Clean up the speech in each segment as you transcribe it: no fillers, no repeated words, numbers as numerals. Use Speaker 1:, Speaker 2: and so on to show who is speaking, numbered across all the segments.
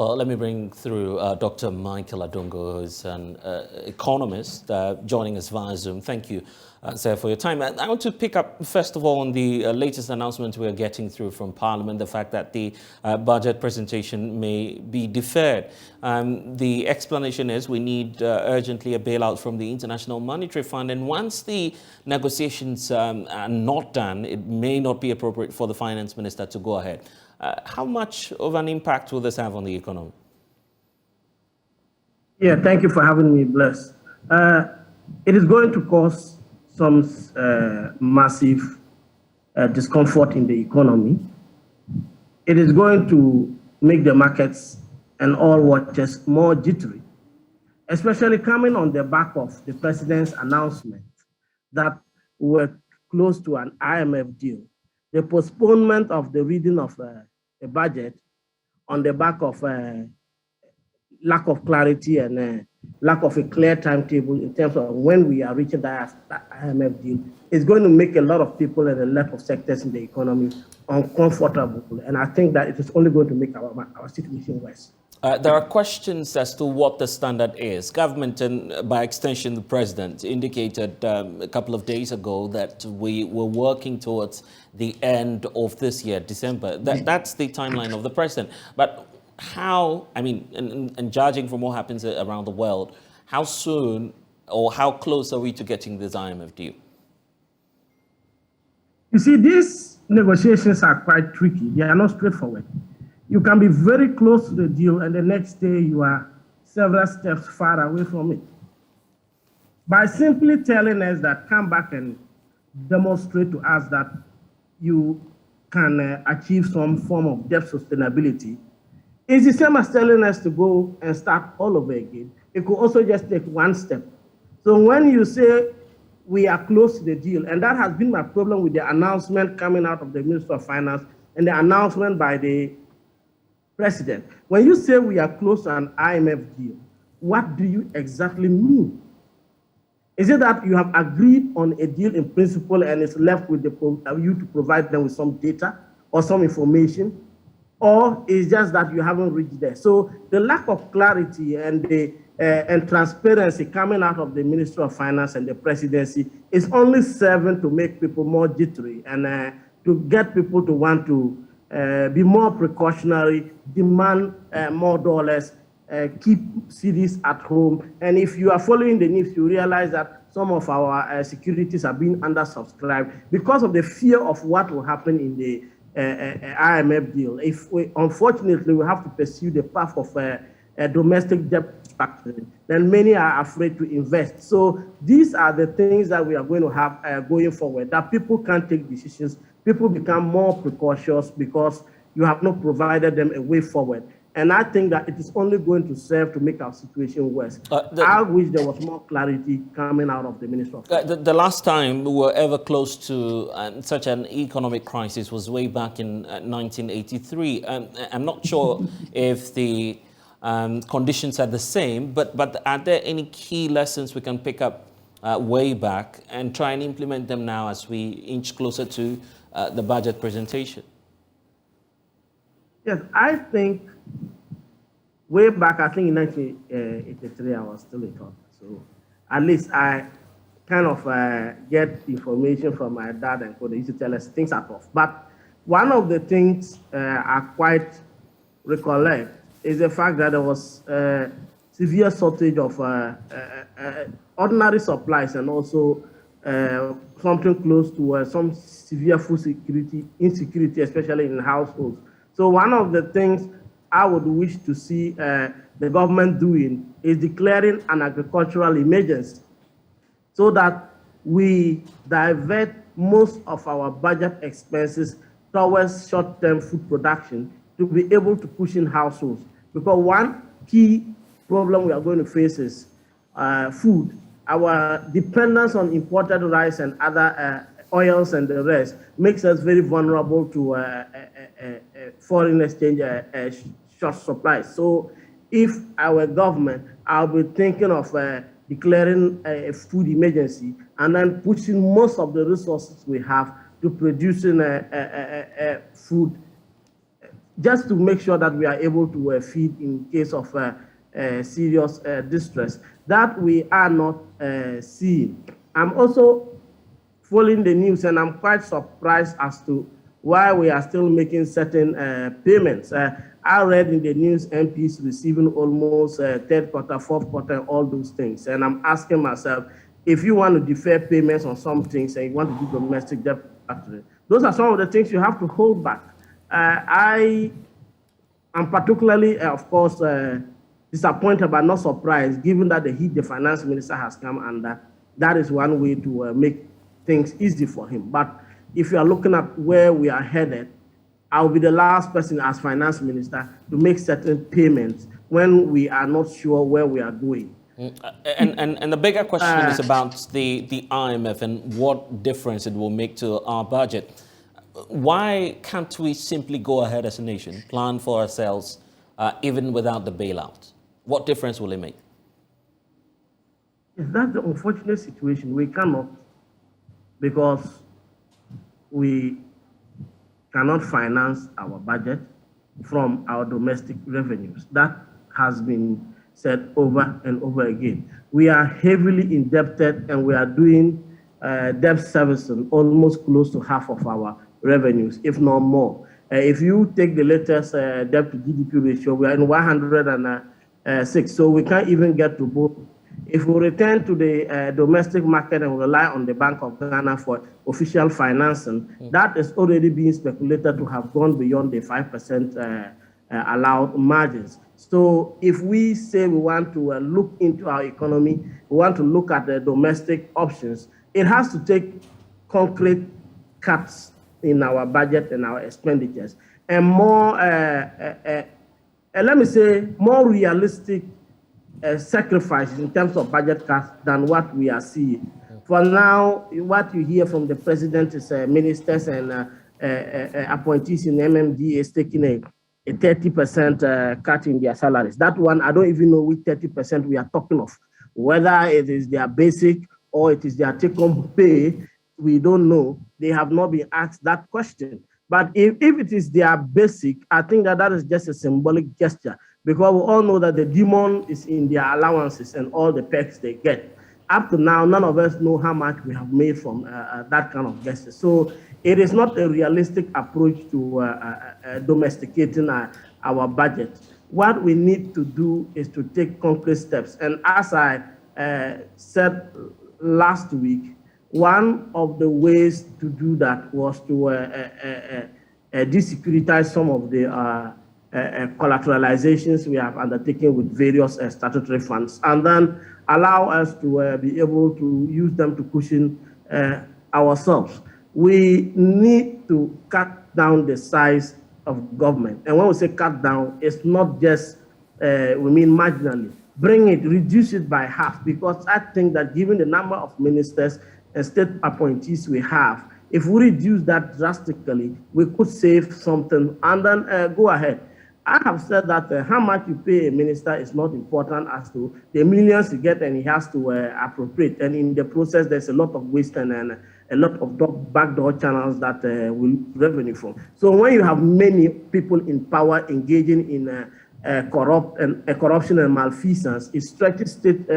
Speaker 1: Well, let me bring through Dr. Michael Adongo, who's an economist, joining us via Zoom. Thank you, sir, for your time. I want to pick up, first of all, on the latest announcement we're getting through from Parliament, the fact that the budget presentation may be deferred. The explanation is we need urgently a bailout from the International Monetary Fund, and once the negotiations are not done, it may not be appropriate for the Finance Minister to go ahead. How much of an impact will this have on the economy?
Speaker 2: Yeah, thank you for having me, Bless. It is going to cause some massive discomfort in the economy. It is going to make the markets and all watchers more jittery, especially coming on the back of the president's announcement that we're close to an IMF deal. The postponement of the reading of a budget on the back of lack of clarity and lack of a clear timetable in terms of when we are reaching that IMF deal is going to make a lot of people and a lot of sectors in the economy uncomfortable. And I think that it is only going to make our situation worse.
Speaker 1: There are questions as to what the standard is. Government, and by extension the president, indicated a couple of days ago that we were working towards the end of this year, December. That's the timeline of the president. But how, I mean, and judging from what happens around the world, how soon or how close are we to getting this IMF deal?
Speaker 2: You see, these negotiations are quite tricky. They are not straightforward. You can be very close to the deal, and the next day you are several steps far away from it. By simply telling us that come back and demonstrate to us that you can achieve some form of debt sustainability, it's the same as telling us to go and start all over again. It could also just take one step. So when you say we are close to the deal, and that has been my problem with the announcement coming out of the Minister of Finance and the announcement by the President, when you say we are close to an IMF deal, what do you exactly mean? Is it that you have agreed on a deal in principle and it's left with you to provide them with some data or some information? Or is just that you haven't reached there? So the lack of clarity and transparency coming out of the Ministry of Finance and the presidency is only serving to make people more jittery and to get people to want to be more precautionary, demand more dollars, keep cities at home. And if you are following the news, you realize that some of our securities are being undersubscribed because of the fear of what will happen in the IMF deal. Unfortunately, we have to pursue the path of domestic debt factoring, then many are afraid to invest. So these are the things that we are going to have going forward, that people can't take decisions. People become more precautious because you have not provided them a way forward. And I think that it is only going to serve to make our situation worse. I wish there was more clarity coming out of the Minister of Finance.
Speaker 1: The last time we were ever close to such an economic crisis was way back in 1983. I'm not sure if the conditions are the same, but are there any key lessons we can pick up way back and try and implement them now as we inch closer to the budget presentation?
Speaker 2: Yes, I think way back, I think in 1983, I was still a toddler. So at least I kind of get information from my dad and co. They used to tell us things are tough. But one of the things I quite recollect is the fact that there was severe shortage of ordinary supplies and also something close to some severe food insecurity, especially in households. So one of the things I would wish to see the government doing is declaring an agricultural emergency so that we divert most of our budget expenses towards short-term food production to be able to push in households. Because one key problem we are going to face is food. Our dependence on imported rice and other oils and the rest makes us very vulnerable to foreign exchange short supplies. So if our government, I'll be thinking of declaring a food emergency and then pushing most of the resources we have to producing food just to make sure that we are able to feed in case of serious distress. That we are not seeing. I'm also following the news, and I'm quite surprised as to why we are still making certain payments. I read in the news MPs receiving almost third quarter, fourth quarter, all those things. And I'm asking myself, if you want to defer payments on some things and you want to do domestic debt factory, those are some of the things you have to hold back. I am particularly, of course, disappointed but not surprised, given that the heat the finance minister has come under. That is one way to make things easy for him. But if you are looking at where we are headed, I'll be the last person as finance minister to make certain payments when we are not sure where we are going.
Speaker 1: And the bigger question is about the IMF and what difference it will make to our budget. Why can't we simply go ahead as a nation, plan for ourselves, even without the bailout? What difference will it make?
Speaker 2: That's the unfortunate situation. We cannot, because we cannot finance our budget from our domestic revenues. That has been said over and over again. We are heavily indebted, and we are doing debt servicing almost close to half of our revenues, if not more. If you take the latest debt to GDP ratio, we are in 106, so we can't even get to both. If we return to the domestic market and rely on the Bank of Ghana for official financing, that is already being speculated to have gone beyond the 5% allowed margins. So if we say we want to look into our economy, we want to look at the domestic options, it has to take concrete cuts in our budget and our expenditures, and more, let me say, more realistic sacrifices in terms of budget cuts than what we are seeing. For now, what you hear from the president is ministers and appointees in MMD is taking a 30% cut in their salaries. That one, I don't even know which 30% we are talking of. Whether it is their basic or it is their take-home pay, we don't know. They have not been asked that question. But if it is their basic, I think that is just a symbolic gesture, because we all know that the demon is in their allowances and all the perks they get. Up to now, none of us know how much we have made from that kind of gesture. So it is not a realistic approach to domesticating our budget. What we need to do is to take concrete steps. And as I said last week, one of the ways to do that was to desecuritize some of the collateralizations we have undertaken with various statutory funds, and then allow us to be able to use them to cushion ourselves. We need to cut down the size of government. And when we say cut down, it's not just, we mean marginally. Bring it, reduce it by half, because I think that given the number of ministers and state appointees we have, if we reduce that drastically, we could save something and then go ahead. I have said that how much you pay a minister is not important as to the millions you get and he has to appropriate. And in the process, there's a lot of waste and a lot of backdoor channels that will revenue from. So when you have many people in power engaging in corruption and malfeasance, it stretches state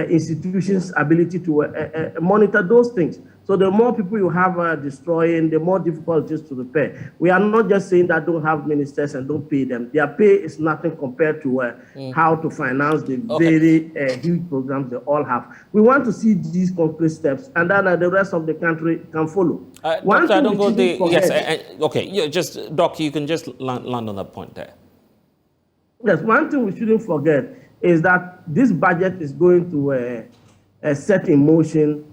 Speaker 2: institutions' ability to monitor those things. So the more people you have destroying, the more difficult it is to repair. We are not just saying that don't have ministers and don't pay them. Their pay is nothing compared to how to finance the very huge programs they all have. We want to see these concrete steps, and then the rest of the country can follow.
Speaker 1: Dr. Adongo, yes, okay, yeah, just, Doc, you can just land on that point there.
Speaker 2: Yes, one thing we shouldn't forget is that this budget is going to set in motion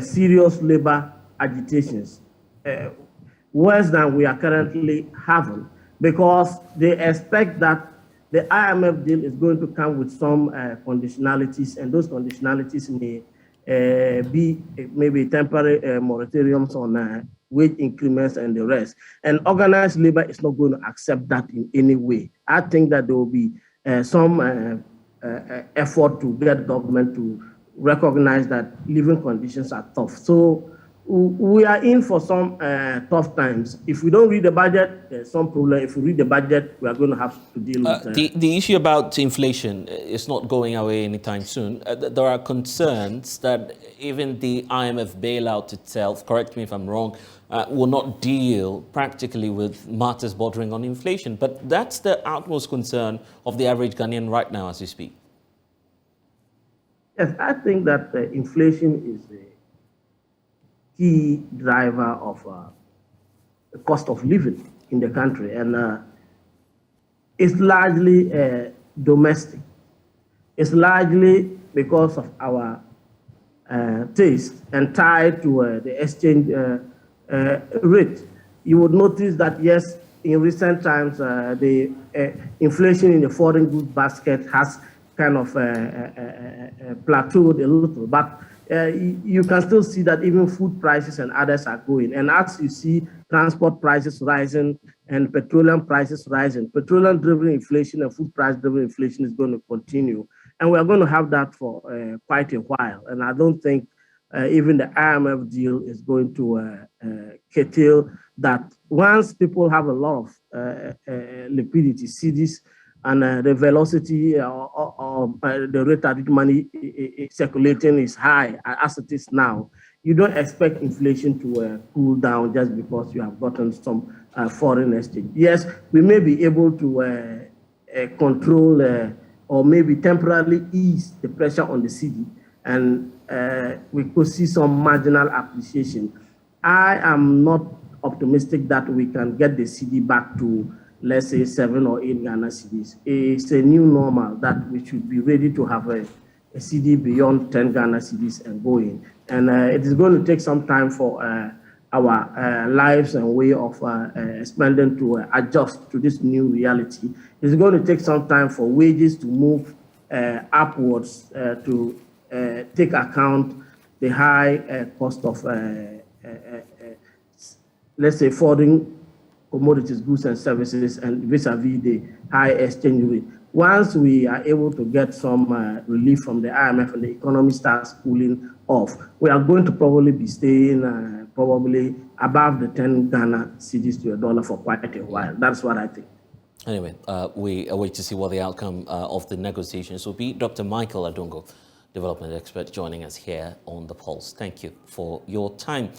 Speaker 2: serious labor agitations, worse than we are currently having, because they expect that the IMF deal is going to come with some conditionalities, and those conditionalities may be maybe temporary moratoriums on wage increments and the rest. And organized labor is not going to accept that in any way. I think that there will be some effort to get government to recognize that living conditions are tough. So we are in for some tough times. If we don't read the budget, there's some problem. If we read the budget, we are going to have to deal with
Speaker 1: the issue about inflation is not going away anytime soon. There are concerns that even the IMF bailout itself, correct me if I'm wrong, will not deal practically with matters bordering on inflation. But that's the utmost concern of the average Ghanaian right now as we speak.
Speaker 2: Yes, I think that inflation is a key driver of the cost of living in the country, and it's largely domestic. It's largely because of our taste and tied to the exchange rate. You would notice that, yes, in recent times, the inflation in the foreign goods basket has kind of plateaued a little, but you can still see that even food prices and others are going. And as you see transport prices rising and petroleum prices rising, petroleum-driven inflation and food price-driven inflation is going to continue. And we're going to have that for quite a while. And I don't think even the IMF deal is going to curtail that. Once people have a lot of liquidity, CDs, and the velocity or the rate at which money circulating is high, as it is now, you don't expect inflation to cool down just because you have gotten some foreign exchange. Yes, we may be able to control or maybe temporarily ease the pressure on the cedi, and we could see some marginal appreciation. I am not optimistic that we can get the cedi back to, let's say, 7 or 8 Ghana cedis. It's a new normal that we should be ready to have a cedi beyond 10 Ghana cedis and going. And it is going to take some time for our lives and way of spending to adjust to this new reality. It's going to take some time for wages to move upwards to take account the high cost of, let's say, foreign commodities, goods and services, and vis-a-vis the high exchange rate. Once we are able to get some relief from the IMF and the economy starts cooling off, we are going to probably be staying probably above the 10 Ghana cedis to a dollar for quite a while. That's what I think.
Speaker 1: Anyway, we await to see what the outcome of the negotiations will be. Dr. Michael Adongo, development expert, joining us here on The Pulse. Thank you for your time.